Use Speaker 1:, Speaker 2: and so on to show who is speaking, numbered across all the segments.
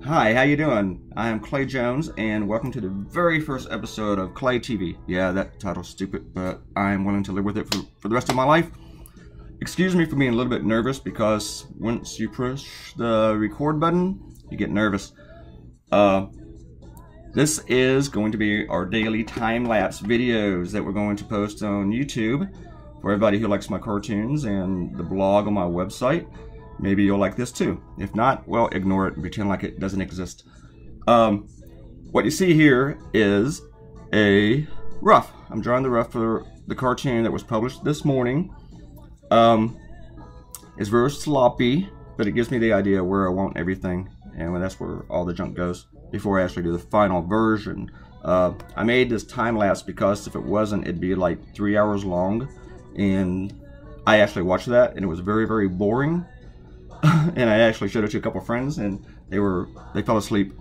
Speaker 1: Hi, how you doing? I am Claytoonz, and welcome to the very first episode of Clay TV. Yeah, that title's stupid, but I'm willing to live with it for the rest of my life. Excuse me for being a little bit nervous, because once you push the record button, you get nervous. This is going to be our daily time-lapse videos that we're going to post on YouTube for everybody who likes my cartoons and the blog on my website. Maybe you'll like this too. If not, well, ignore it and pretend like it doesn't exist. What you see here is a rough. I'm drawing the rough for the cartoon that was published this morning. It's very sloppy, but it gives me the idea where I want everything, and that's where all the junk goes before I actually do the final version. I made this time-lapse because if it wasn't, it'd be like 3 hours long, and I actually watched that, and it was very, very boring. And I actually showed it to a couple of friends, and they fell asleep.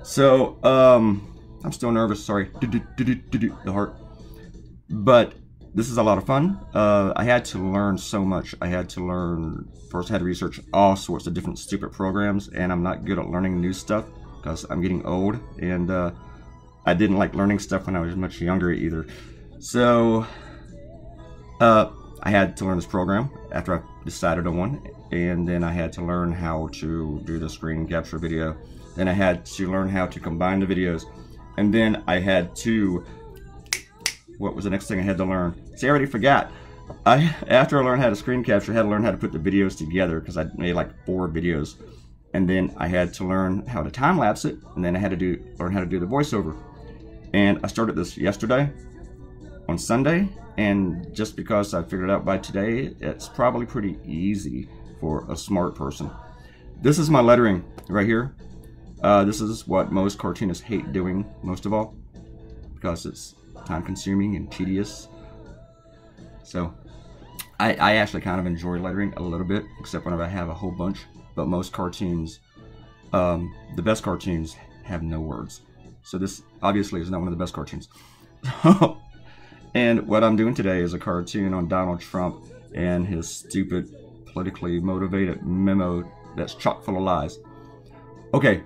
Speaker 1: So I'm still nervous. Sorry, the heart. But this is a lot of fun. I had to learn so much. I had to learn first. I had to research all sorts of different stupid programs, and I'm not good at learning new stuff because I'm getting old, and I didn't like learning stuff when I was much younger either. So I had to learn this program after I decided on one. And then I had to learn how to do the screen capture video. Then I had to learn how to combine the videos. And then I had to, what was the next thing I had to learn? See, I already forgot. After I learned how to screen capture, I had to learn how to put the videos together because I made like 4 videos. And then I had to learn how to time lapse it. And then I had to learn how to do the voiceover. And I started this yesterday on Sunday. And just because I figured it out by today, it's probably pretty easy for a smart person. This is my lettering right here. This is what most cartoonists hate doing most of all, because it's time consuming and tedious. So I actually kind of enjoy lettering a little bit, except whenever I have a whole bunch. But most cartoons, the best cartoons, have no words. So this obviously is not one of the best cartoons. And what I'm doing today is a cartoon on Donald Trump and his stupid, politically motivated memo that's chock full of lies. Okay,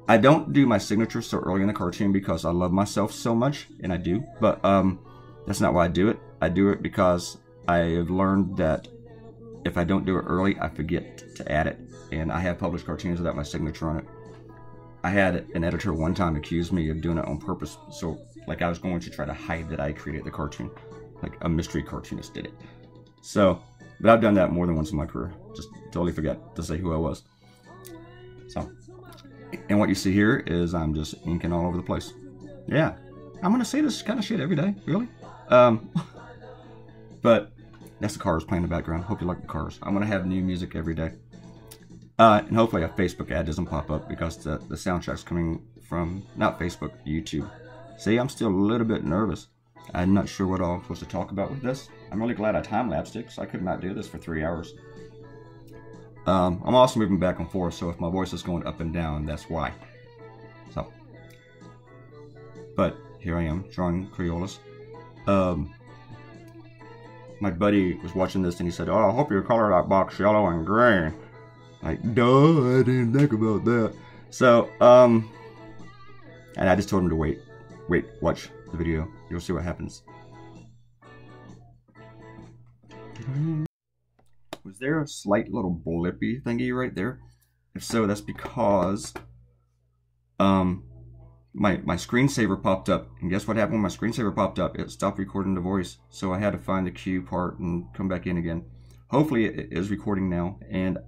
Speaker 1: I don't do my signature so early in the cartoon because I love myself so much, and I do, but that's not why I do it. I do it because I have learned that if I don't do it early, I forget to add it, and I have published cartoons without my signature on it. I had an editor one time accuse me of doing it on purpose, so like I was going to try to hide that I created the cartoon, like a mystery cartoonist did it. So, but I've done that more than once in my career. Just totally forgot to say who I was. So, and what you see here is I'm just inking all over the place. Yeah, I'm gonna say this kind of shit every day, really. But that's the cars playing in the background. Hope you like the cars. I'm gonna have new music every day. And hopefully a Facebook ad doesn't pop up because the soundtrack's coming from, not Facebook, YouTube. See, I'm still a little bit nervous. I'm not sure what I'm supposed to talk about with this. I'm really glad I time-lapsed it because I could not do this for 3 hours. I'm also moving back and forth, so if my voice is going up and down, that's why. So, but here I am, drawing Crayolas. My buddy was watching this and he said, "Oh, I hope you color that box yellow and green." Like, duh, I didn't think about that. So, and I just told him to wait, watch the video. You'll see what happens. Was there a slight little blippy thingy right there? If so, that's because my screensaver popped up. And guess what happened when my screensaver popped up? It stopped recording the voice. So I had to find the cue part and come back in again. Hopefully it is recording now, and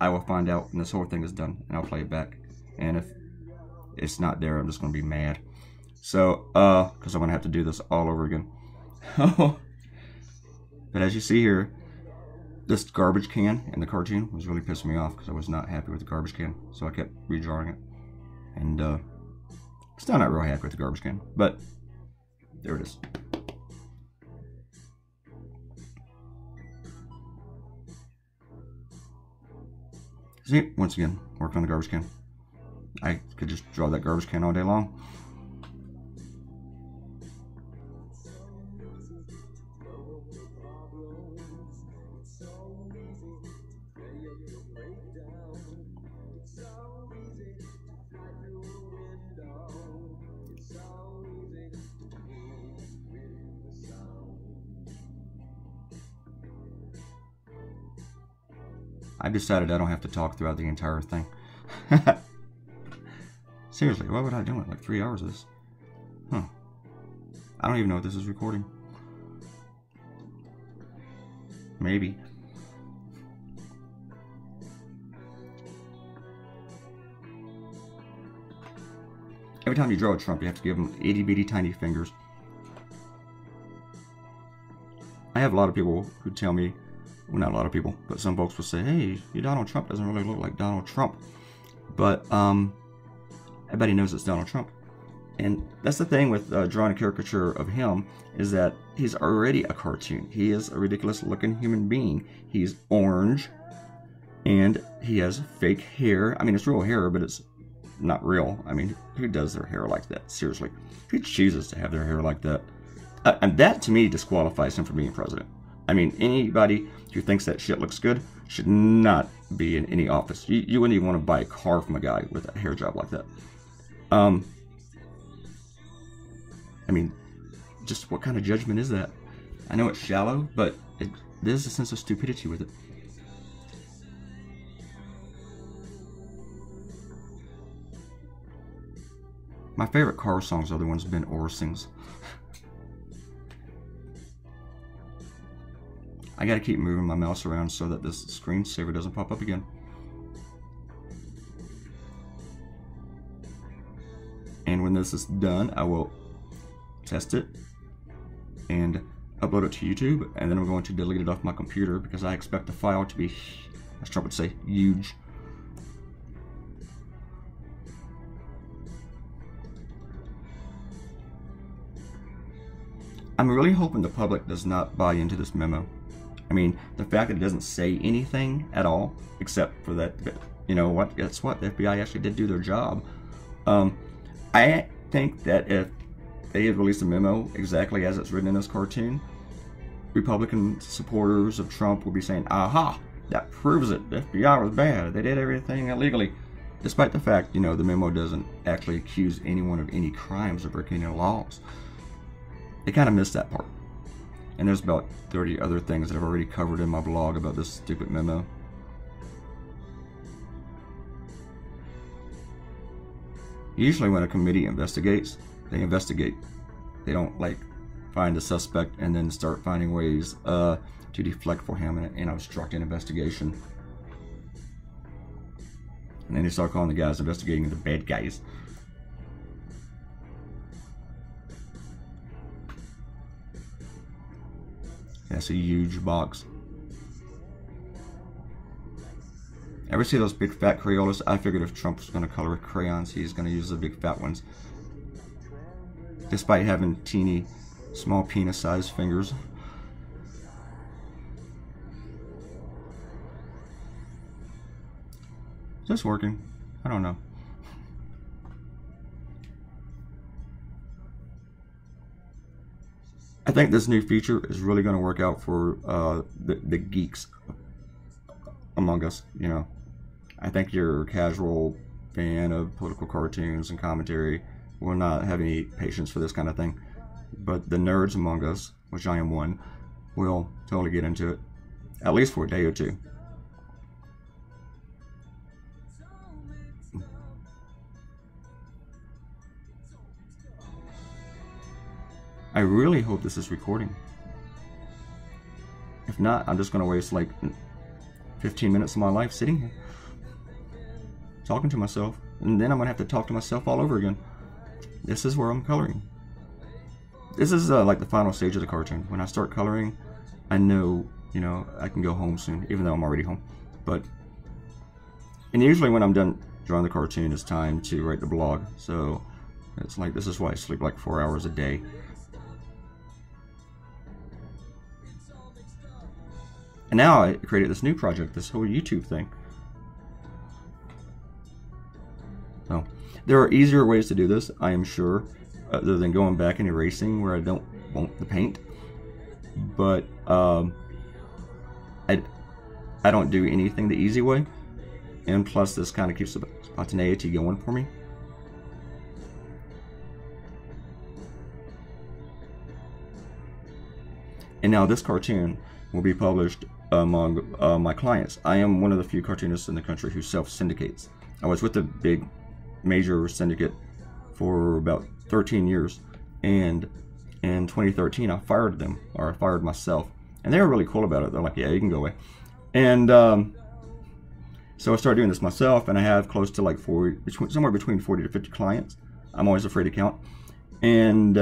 Speaker 1: I will find out when this whole thing is done, and I'll play it back. And if it's not there, I'm just going to be mad. So, because I'm going to have to do this all over again. But as you see here, this garbage can in the cartoon was really pissing me off because I was not happy with the garbage can. So I kept redrawing it. And still not real happy with the garbage can. But there it is. See, once again, working on the garbage can. I could just draw that garbage can all day long. I've decided I don't have to talk throughout the entire thing. Seriously, why would I do it? Like 3 hours of this? Huh. I don't even know if this is recording. Maybe. Every time you draw a Trump, you have to give him itty bitty tiny fingers. I have a lot of people who tell me, well, not a lot of people, but some folks will say, hey, your Donald Trump doesn't really look like Donald Trump. But everybody knows it's Donald Trump. And that's the thing with drawing a caricature of him, is that he's already a cartoon. He is a ridiculous looking human being. He's orange, and he has fake hair. I mean, it's real hair, but it's not real. I mean, who does their hair like that? Seriously. Who chooses to have their hair like that? And that, to me, disqualifies him from being president. I mean, anybody who thinks that shit looks good should not be in any office. You wouldn't even want to buy a car from a guy with a hair job like that. I mean, just what kind of judgment is that? I know it's shallow, but there's a sense of stupidity with it. My favorite car songs are the ones Ben Orr sings. I gotta keep moving my mouse around so that this screensaver doesn't pop up again. And when this is done, I will test it and upload it to YouTube, and then I'm going to delete it off my computer because I expect the file to be, as Trump would say, huge. I'm really hoping the public does not buy into this memo. I mean, the fact that it doesn't say anything at all, except for that, you know what, guess what, the FBI actually did do their job. I think that if they had released a memo exactly as it's written in this cartoon, Republican supporters of Trump would be saying, aha, that proves it, the FBI was bad, they did everything illegally. Despite the fact, you know, the memo doesn't actually accuse anyone of any crimes or breaking any laws. They kind of missed that part. And there's about 30 other things that I've already covered in my blog about this stupid memo. Usually when a committee investigates, they investigate. They don't like find the suspect and then start finding ways to deflect for him and obstruct an investigation. And then they start calling the guys investigating the bad guys. That's a huge box. Ever see those big fat Crayolas? I figured if Trump was going to color with crayons, he's going to use the big fat ones. Despite having teeny, small penis-sized fingers. Is this working? I don't know. I think this new feature is really going to work out for the geeks among us, you know. I think your casual fan of political cartoons and commentary will not have any patience for this kind of thing. But the nerds among us, which I am one, will totally get into it, at least for a day or two. I really hope this is recording. If not, I'm just going to waste like 15 minutes of my life sitting here talking to myself, and then I'm going to have to talk to myself all over again. This is where I'm coloring. This is like the final stage of the cartoon. When I start coloring, I know, you know, I can go home soon, even though I'm already home. And usually when I'm done drawing the cartoon, it's time to write the blog. So it's like, this is why I sleep like 4 hours a day. And now I created this new project, this whole YouTube thing. So there are easier ways to do this, I am sure, other than going back and erasing where I don't want the paint. But I don't do anything the easy way, and plus this kind of keeps the spontaneity going for me. And now this cartoon will be published among my clients. I am one of the few cartoonists in the country who self-syndicates. I was with a big major syndicate for about 13 years, and in 2013 I fired them, or I fired myself, and they were really cool about it. They're like, yeah, you can go away. And so I started doing this myself, and I have close to like somewhere between 40 to 50 clients. I'm always afraid to count. And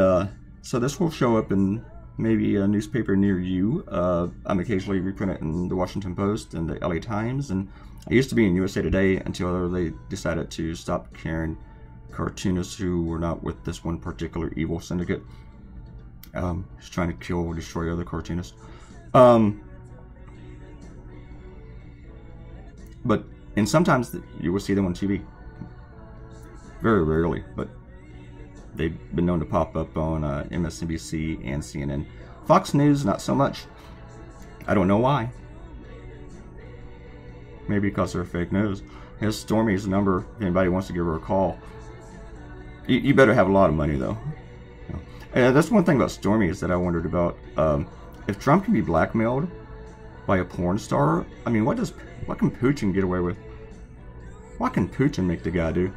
Speaker 1: so this will show up in maybe a newspaper near you. I'm occasionally reprint it in the Washington Post and the LA Times, and I used to be in USA Today until they decided to stop carrying cartoonists who were not with this one particular evil syndicate. Just trying to kill or destroy other cartoonists. And sometimes you will see them on TV. Very rarely, but they've been known to pop up on MSNBC and CNN. Fox News, not so much. I don't know why. Maybe because they're fake news. Here's Stormy's number if anybody wants to give her a call. You better have a lot of money, though. That's one thing about Stormy is that I wondered about. If Trump can be blackmailed by a porn star, I mean, what can Putin get away with? What can Putin make the guy do?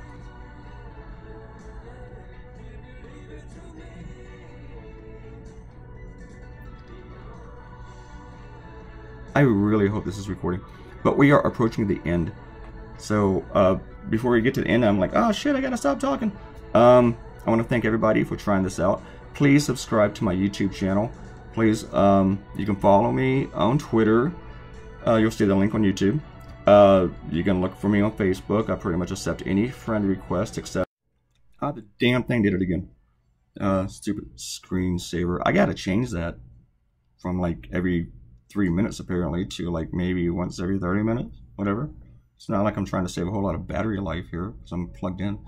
Speaker 1: I really hope this is recording. But we are approaching the end. So before we get to the end, I'm like, oh shit, I gotta stop talking. I want to thank everybody for trying this out. Please subscribe to my YouTube channel. Please, you can follow me on Twitter. You'll see the link on YouTube. You can look for me on Facebook. I pretty much accept any friend request except... the damn thing did it again. Stupid screensaver. I gotta change that from like every 3 minutes apparently to like maybe once every 30 minutes. Whatever. It's not like I'm trying to save a whole lot of battery life here because I'm plugged in.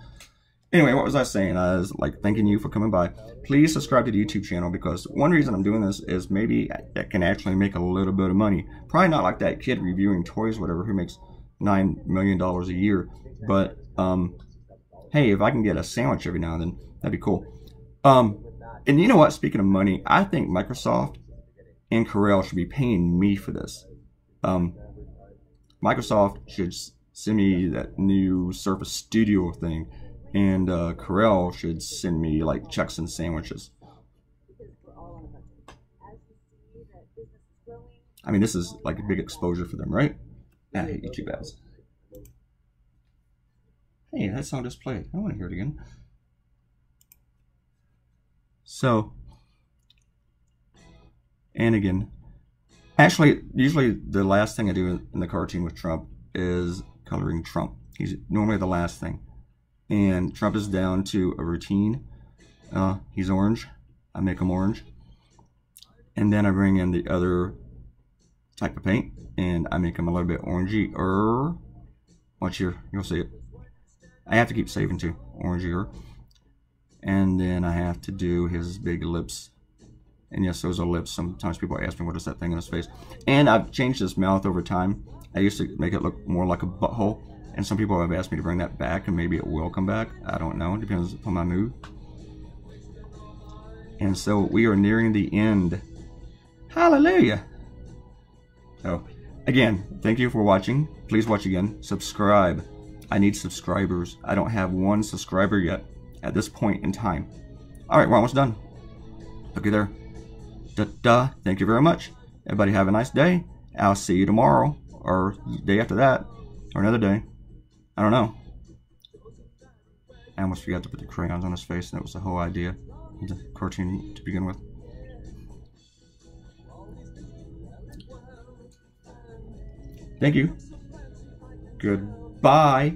Speaker 1: Anyway, what was I saying? I was like thanking you for coming by. Please subscribe to the YouTube channel because one reason I'm doing this is maybe I can actually make a little bit of money. Probably not like that kid reviewing toys, whatever, who makes $9 million a year. But hey, if I can get a sandwich every now and then, that'd be cool. And you know what? Speaking of money, I think Microsoft and Corel should be paying me for this. Microsoft should send me that new Surface Studio thing. And Corel should send me like checks and sandwiches. I mean, this is like a big exposure for them, right? I hate YouTube ads. Hey, that song just played. I want to hear it again. So, and again, actually, usually the last thing I do in the cartoon with Trump is coloring Trump. He's normally the last thing. And Trump is down to a routine. He's orange. I make him orange. And then I bring in the other type of paint. And I make him a little bit orangey-er. Watch here. You'll see it. I have to keep saving too. Orangey-er. And then I have to do his big lips. And yes, those are lips. Sometimes people ask me what is that thing in his face. And I've changed his mouth over time. I used to make it look more like a butthole. And some people have asked me to bring that back, and maybe it will come back. I don't know. It depends upon my mood. And so we are nearing the end. Hallelujah! So, again, thank you for watching. Please watch again. Subscribe. I need subscribers. I don't have one subscriber yet at this point in time. Alright, we're almost done. Looky there. Da-da. Thank you very much. Everybody have a nice day. I'll see you tomorrow, or the day after that, or another day. I don't know. I almost forgot to put the crayons on his face, and that was the whole idea of the cartoon to begin with. Thank you. Goodbye.